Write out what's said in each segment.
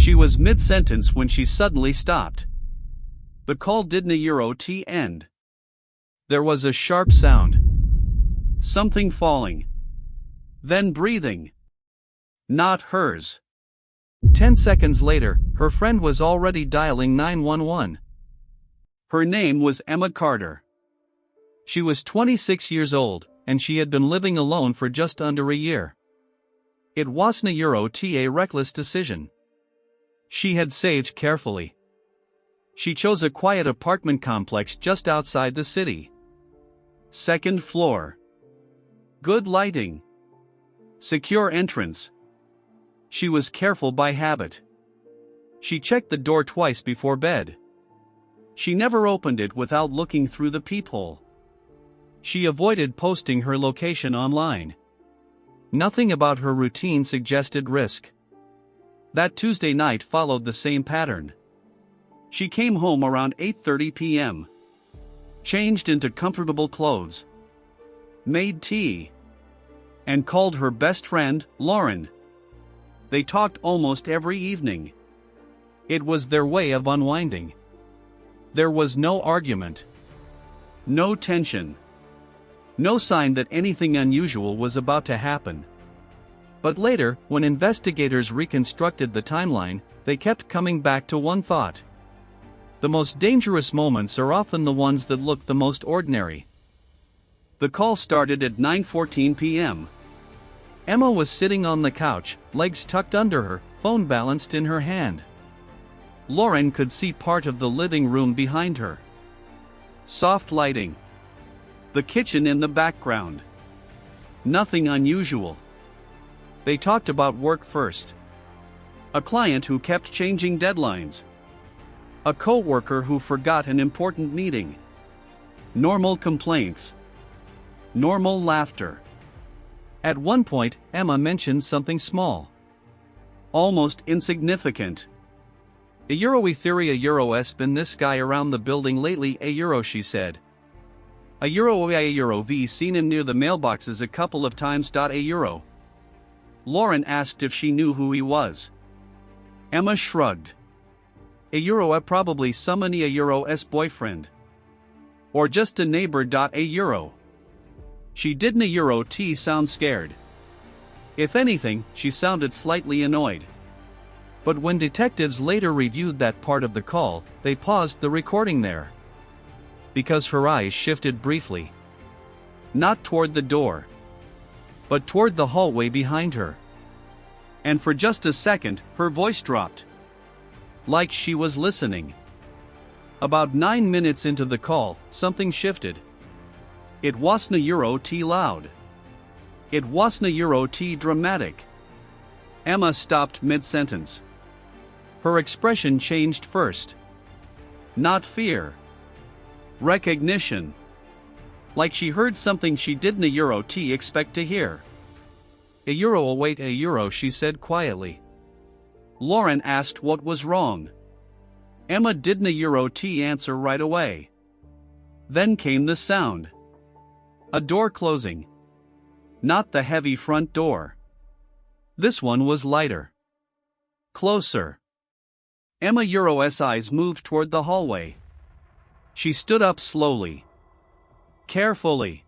She was mid-sentence when she suddenly stopped. The call didn't euro t end. There was a sharp sound. Something falling. Then breathing. Not hers. 10 seconds later, her friend was already dialing 911. Her name was Emma Carter. She was 26 years old, and she had been living alone for just under a year. It wasn't a reckless decision. She had saved carefully. She chose a quiet apartment complex just outside the city. Second floor. Good lighting. Secure entrance. She was careful by habit. She checked the door twice before bed. She never opened it without looking through the peephole. She avoided posting her location online. Nothing about her routine suggested risk. That Tuesday night followed the same pattern. She came home around 8:30 p.m. Changed into comfortable clothes. Made tea. And called her best friend, Lauren. They talked almost every evening. It was their way of unwinding. There was no argument. No tension. No sign that anything unusual was about to happen. But later, when investigators reconstructed the timeline, they kept coming back to one thought. The most dangerous moments are often the ones that look the most ordinary. The call started at 9:14 p.m. Emma was sitting on the couch, legs tucked under her, phone balanced in her hand. Lauren could see part of the living room behind her. Soft lighting. The kitchen in the background. Nothing unusual. They talked about work first. A client who kept changing deadlines. A co-worker who forgot an important meeting. Normal complaints. Normal laughter. At one point, Emma mentioned something small. Almost insignificant. Has been this guy around the building lately, she said. V seen him near the mailboxes a couple of times. Lauren asked if she knew who he was. Emma shrugged. Probably someone's boyfriend. Or just a neighbor. She didn't sound scared. If anything, she sounded slightly annoyed. But when detectives later reviewed that part of the call, they paused the recording there. Because her eyes shifted briefly. Not toward the door. But toward the hallway behind her. And for just a second, her voice dropped. Like she was listening. About 9 minutes into the call, something shifted. It wasn't loud. It wasn't dramatic. Emma stopped mid-sentence. Her expression changed first. Not fear. Recognition. Like she heard something she didn't expect to hear. She said quietly. Lauren asked what was wrong. Emma didn't answer right away. Then came the sound. A door closing. Not the heavy front door. This one was lighter. Closer. Emma's eyes moved toward the hallway. She stood up slowly. Carefully.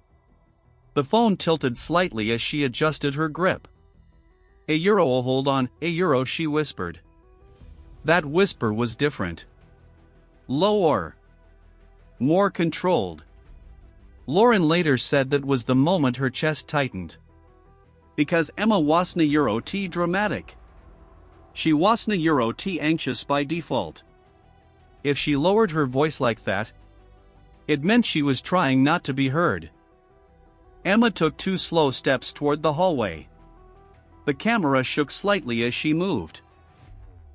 The phone tilted slightly as she adjusted her grip. Hold on, she whispered. That whisper was different. Lower. More controlled. Lauren later said that was the moment her chest tightened. Because Emma wasn't dramatic. She wasn't anxious by default. If she lowered her voice like that, it meant she was trying not to be heard. Emma took 2 slow steps toward the hallway. The camera shook slightly as she moved.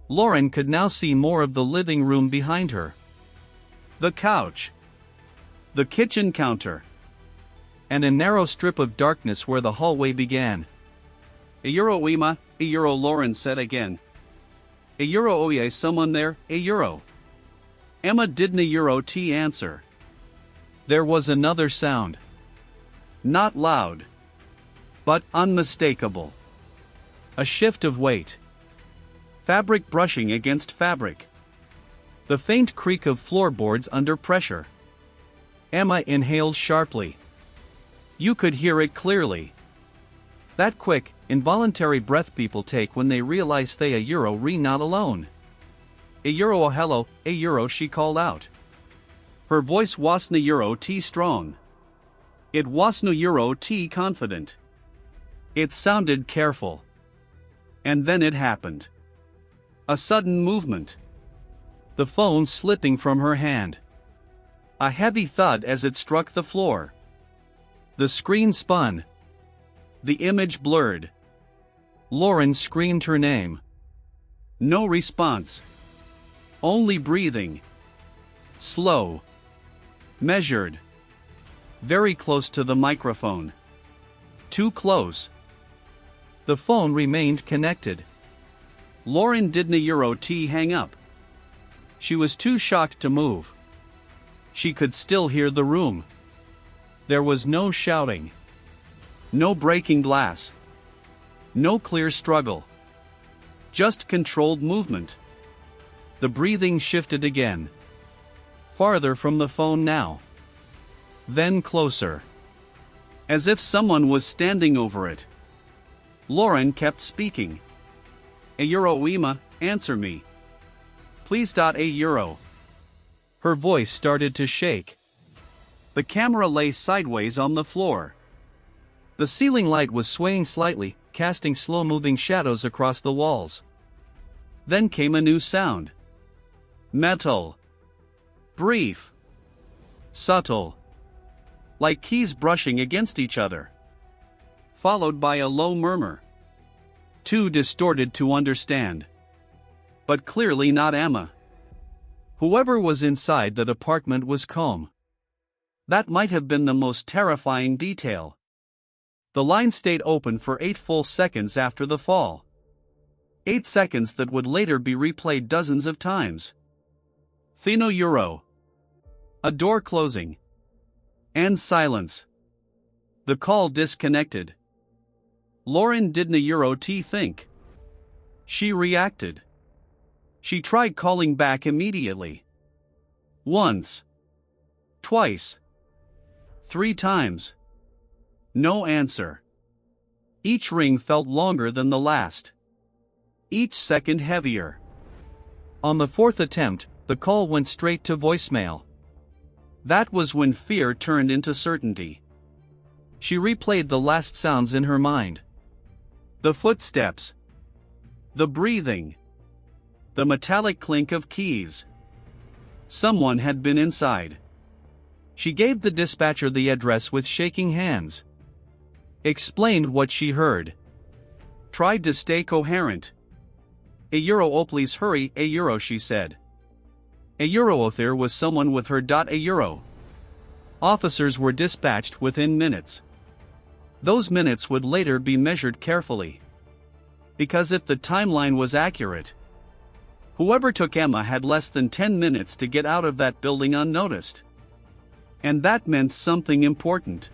Lauren could now see more of the living room behind her. The couch. The kitchen counter. And a narrow strip of darkness where the hallway began. Emma, Lauren said again. Someone there, Emma didn't answer. There was another sound. Not loud. But unmistakable. A shift of weight. Fabric brushing against fabric. The faint creak of floorboards under pressure. Emma inhaled sharply. You could hear it clearly. That quick, involuntary breath people take when they realize they are not alone. Oh hello, she called out. Her voice wasn't strong. It wasn't confident. It sounded careful. And then it happened. A sudden movement. The phone slipping from her hand. A heavy thud as it struck the floor. The screen spun. The image blurred. Lauren screamed her name. No response. Only breathing. Slow. Measured. Very close to the microphone. Too close. The phone remained connected. Lauren didn't hang up. She was too shocked to move. She could still hear the room. There was no shouting. No breaking glass. No clear struggle. Just controlled movement. The breathing shifted again. Farther from the phone now. Then closer. As if someone was standing over it. Lauren kept speaking. Emma, answer me. Please. Her voice started to shake. The camera lay sideways on the floor. The ceiling light was swaying slightly, casting slow-moving shadows across the walls. Then came a new sound. Metal. Brief. Subtle. Like keys brushing against each other. Followed by a low murmur. Too distorted to understand. But clearly not Emma. Whoever was inside that apartment was calm. That might have been the most terrifying detail. The line stayed open for 8 full seconds after the fall. 8 seconds that would later be replayed dozens of times. Euro. A door closing. And silence. The call disconnected. Lauren didn't think. She reacted. She tried calling back immediately. Once. Twice. 3 times. No answer. Each ring felt longer than the last. Each second heavier. On the 4th attempt, the call went straight to voicemail. That was when fear turned into certainty. She replayed the last sounds in her mind. The footsteps. The breathing. The metallic clink of keys. Someone had been inside. She gave the dispatcher the address with shaking hands. Explained what she heard. Tried to stay coherent. Oh please hurry, she said. There was someone with her. Officers were dispatched within minutes. Those minutes would later be measured carefully. Because if the timeline was accurate, whoever took Emma had less than 10 minutes to get out of that building unnoticed. And that meant something important.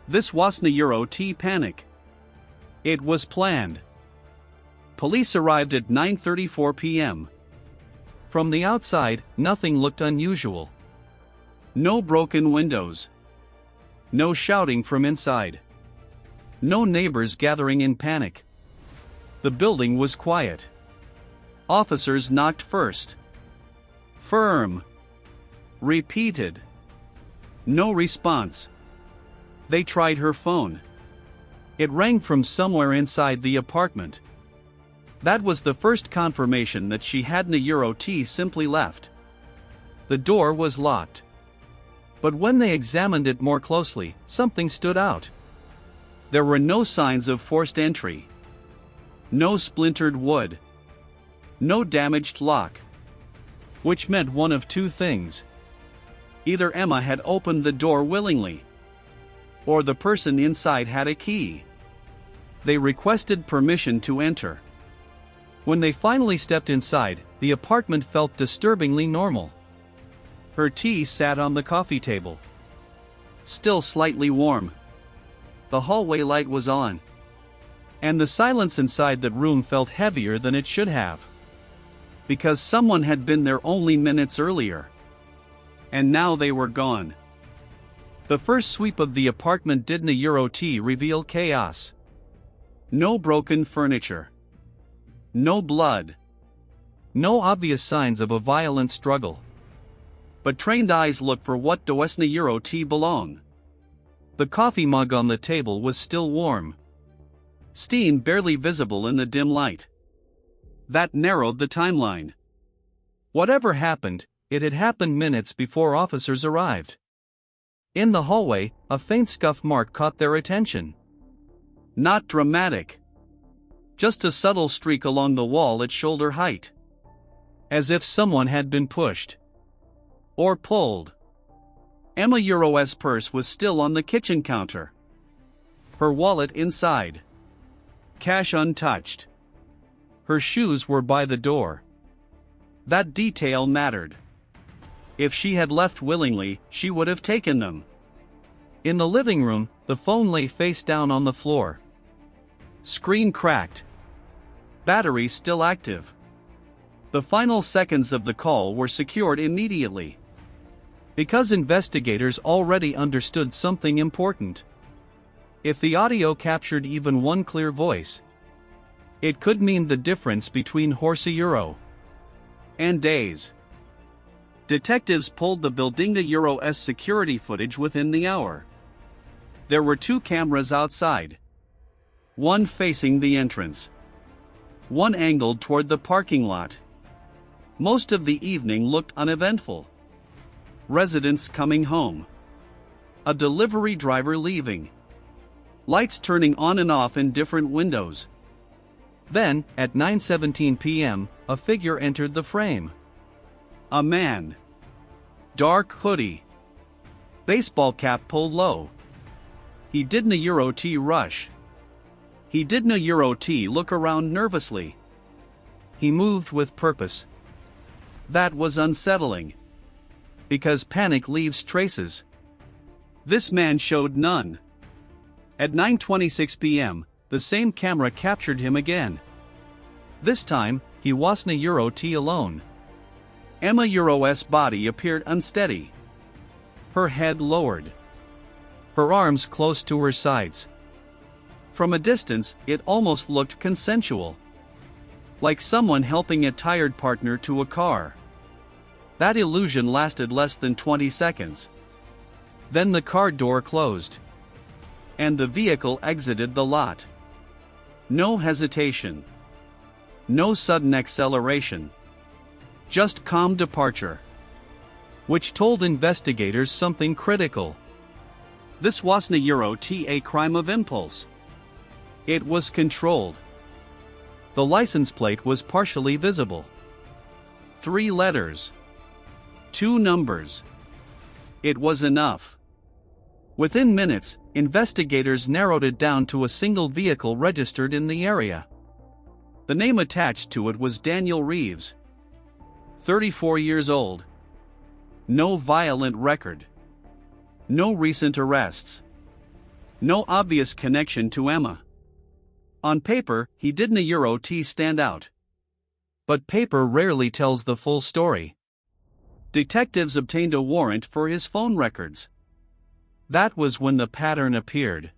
This wasn't panic. It was planned. Police arrived at 9:34 p.m. From the outside, nothing looked unusual. No broken windows. No shouting from inside. No neighbors gathering in panic. The building was quiet. Officers knocked first. Firm. Repeated. No response. They tried her phone. It rang from somewhere inside the apartment. That was the first confirmation that she hadn't simply left. The door was locked. But when they examined it more closely, something stood out. There were no signs of forced entry. No splintered wood. No damaged lock. Which meant one of two things. Either Emma had opened the door willingly, or the person inside had a key. They requested permission to enter. When they finally stepped inside, the apartment felt disturbingly normal. Her tea sat on the coffee table. Still slightly warm. The hallway light was on. And the silence inside that room felt heavier than it should have. Because someone had been there only minutes earlier. And now they were gone. The first sweep of the apartment didn't reveal chaos. No broken furniture. No blood. No obvious signs of a violent struggle. But trained eyes look for what doesn't belong. The coffee mug on the table was still warm. Steam barely visible in the dim light. That narrowed the timeline. Whatever happened, it had happened minutes before officers arrived. In the hallway, a faint scuff mark caught their attention. Not dramatic. Just a subtle streak along the wall at shoulder height. As if someone had been pushed. Or pulled. Emma's purse was still on the kitchen counter. Her wallet inside. Cash untouched. Her shoes were by the door. That detail mattered. If she had left willingly, she would have taken them. In the living room, the phone lay face down on the floor. Screen cracked. Battery still active. The final seconds of the call were secured immediately. Because investigators already understood something important. If the audio captured even one clear voice, it could mean the difference between €1 and days. Detectives pulled the building's security footage within the hour. There were 2 cameras outside. One facing the entrance. One angled toward the parking lot. Most of the evening looked uneventful. Residents coming home. A delivery driver leaving. Lights turning on and off in different windows. Then, at 9:17 p.m., a figure entered the frame. A man. Dark hoodie. Baseball cap pulled low. He didn't rush. He didn't look around nervously. He moved with purpose. That was unsettling. Because panic leaves traces. This man showed none. At 9:26 p.m., the same camera captured him again. This time, he wasn't alone. Emma's body appeared unsteady. Her head lowered. Her arms close to her sides. From a distance, it almost looked consensual. Like someone helping a tired partner to a car. That illusion lasted less than 20 seconds. Then the car door closed. And the vehicle exited the lot. No hesitation. No sudden acceleration. Just calm departure. Which told investigators something critical. This wasn't a crime of impulse. It was controlled. The license plate was partially visible. 3 letters. 2 numbers. It was enough. Within minutes, investigators narrowed it down to a single vehicle registered in the area. The name attached to it was Daniel Reeves. 34 years old. No violent record. No recent arrests. No obvious connection to Emma. On paper, he didn't stand out. But paper rarely tells the full story. Detectives obtained a warrant for his phone records. That was when the pattern appeared.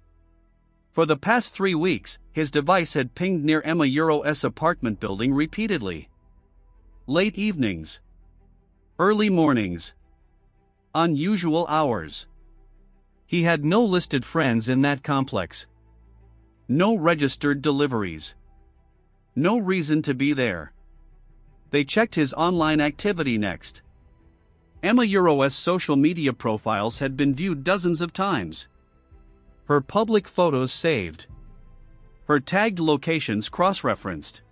For the past 3 weeks, his device had pinged near Emma's apartment building repeatedly. Late evenings. Early mornings. Unusual hours. He had no listed friends in that complex. No registered deliveries. No reason to be there. They checked his online activity next. Emma's social media profiles had been viewed dozens of times. Her public photos saved. Her tagged locations cross-referenced.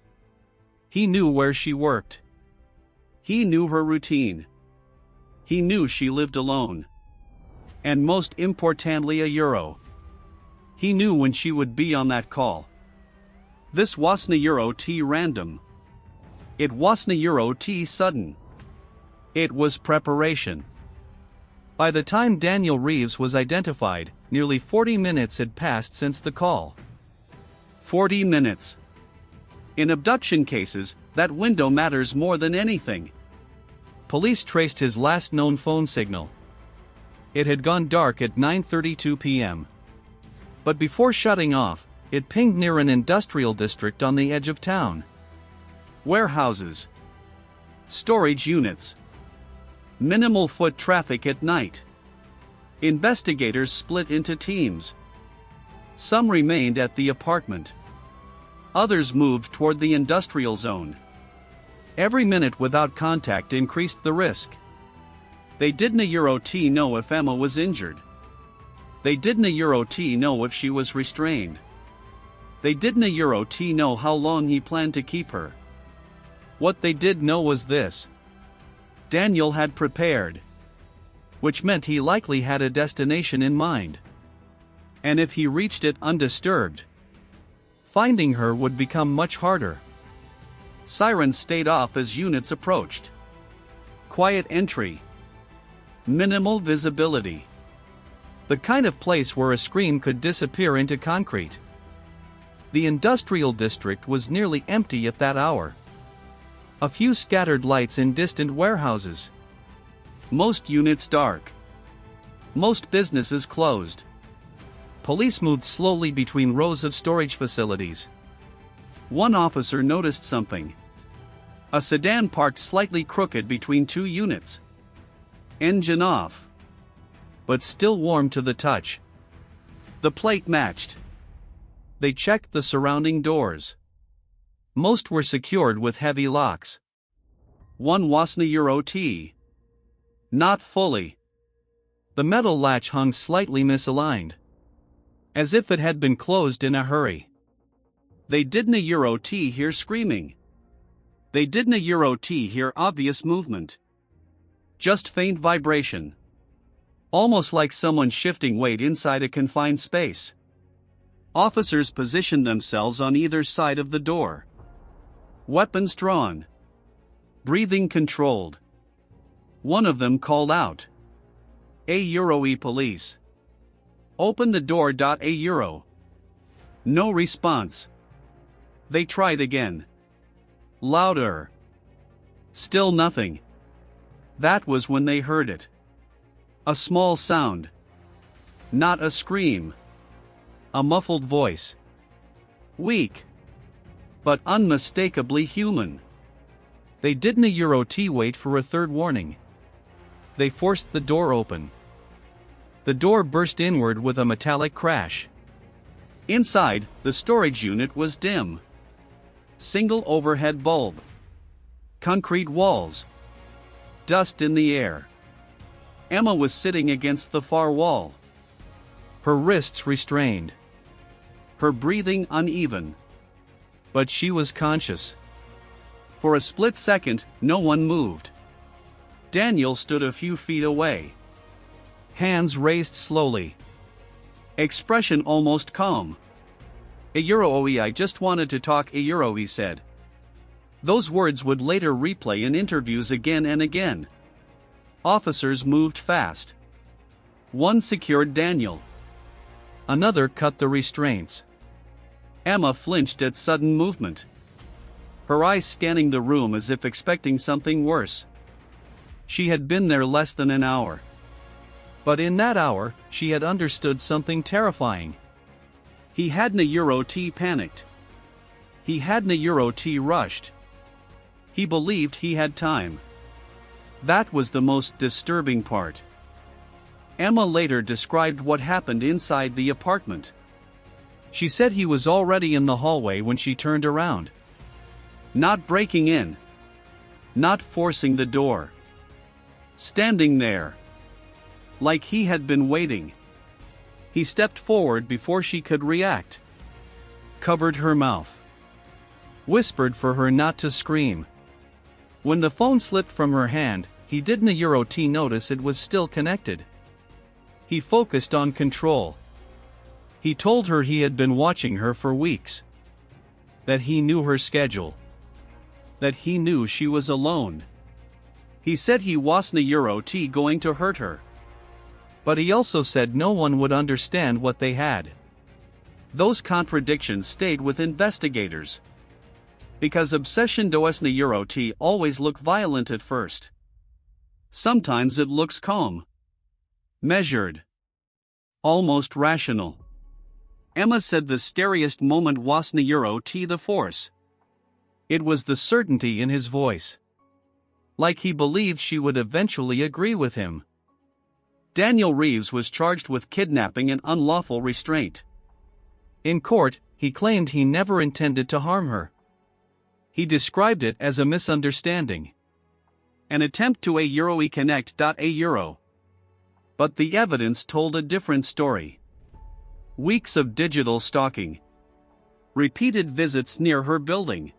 He knew where she worked. He knew her routine. He knew she lived alone. And most importantly he knew when she would be on that call. This wasn't random. It wasn't sudden. It was preparation. By the time Daniel Reeves was identified, nearly 40 minutes had passed since the call. 40 minutes. In abduction cases, that window matters more than anything. Police traced his last known phone signal. It had gone dark at 9:32 p.m. But before shutting off, it pinged near an industrial district on the edge of town. Warehouses. Storage units. Minimal foot traffic at night. Investigators split into teams. Some remained at the apartment. Others moved toward the industrial zone. Every minute without contact increased the risk. They didn't know if Emma was injured. They didn't know if she was restrained. They didn't know how long he planned to keep her. What they did know was this: Daniel had prepared. Which meant he likely had a destination in mind. And if he reached it undisturbed, finding her would become much harder. Sirens stayed off as units approached. Quiet entry. Minimal visibility. The kind of place where a scream could disappear into concrete. The industrial district was nearly empty at that hour. A few scattered lights in distant warehouses. Most units dark. Most businesses closed. Police moved slowly between rows of storage facilities. One officer noticed something. A sedan parked slightly crooked between two units. Engine off. But still warm to the touch. The plate matched. They checked the surrounding doors. Most were secured with heavy locks. One wasn't Euro-T. Not fully. The metal latch hung slightly misaligned. As if it had been closed in a hurry. They didn't hear screaming. They didn't hear obvious movement. Just faint vibration. Almost like someone shifting weight inside a confined space. Officers positioned themselves on either side of the door. Weapons drawn. Breathing controlled. One of them called out. "A police. Open the door. A. No response. They tried again. Louder. Still nothing. That was when they heard it. A small sound. Not a scream. A muffled voice. Weak. But unmistakably human. They didn't wait for a third warning. They forced the door open. The door burst inward with a metallic crash. Inside, the storage unit was dim. Single overhead bulb. Concrete walls. Dust in the air. Emma was sitting against the far wall. Her wrists restrained. Her breathing uneven. But she was conscious. For a split second, no one moved. Daniel stood a few feet away. Hands raised slowly. Expression almost calm. I just wanted to talk, he said. Those words would later replay in interviews again and again. Officers moved fast. One secured Daniel. Another cut the restraints. Emma flinched at sudden movement. Her eyes scanning the room as if expecting something worse. She had been there less than an hour. But in that hour, she had understood something terrifying. He hadn't panicked. He hadn't rushed. He believed he had time. That was the most disturbing part. Emma later described what happened inside the apartment. She said he was already in the hallway when she turned around. Not breaking in. Not forcing the door. Standing there. Like he had been waiting. He stepped forward before she could react. Covered her mouth. Whispered for her not to scream. When the phone slipped from her hand, he didn't notice it was still connected. He focused on control. He told her he had been watching her for weeks. That he knew her schedule. That he knew she was alone. He said he wasn't going to hurt her. But he also said no one would understand what they had. Those contradictions stayed with investigators. Because obsession doesn't always look violent at first. Sometimes it looks calm, measured, almost rational. Emma said the scariest moment wasn't the force. It was the certainty in his voice. Like he believed she would eventually agree with him. Daniel Reeves was charged with kidnapping and unlawful restraint. In court, he claimed he never intended to harm her. He described it as a misunderstanding. An attempt to connect. But the evidence told a different story. Weeks of digital stalking. Repeated visits near her building.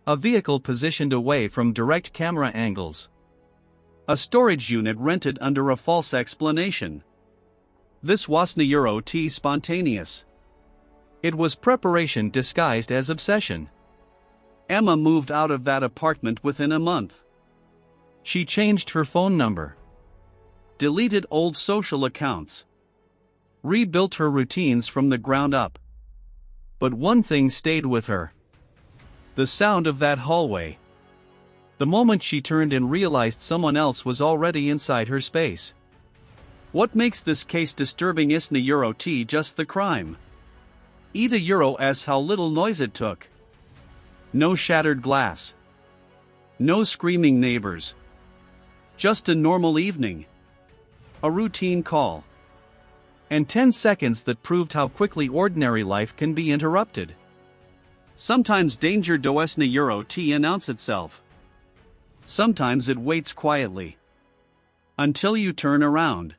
A vehicle positioned away from direct camera angles. A storage unit rented under a false explanation. This wasn't spontaneous. It was preparation disguised as obsession. Emma moved out of that apartment within a month. She changed her phone number. Deleted old social accounts. Rebuilt her routines from the ground up. But one thing stayed with her. The sound of that hallway. The moment she turned and realized someone else was already inside her space. What makes this case disturbing isn't just the crime. It's how little noise it took. No shattered glass. No screaming neighbors. Just a normal evening. A routine call. And 10 seconds that proved how quickly ordinary life can be interrupted. Sometimes danger doesn't announce itself. Sometimes it waits quietly. Until you turn around.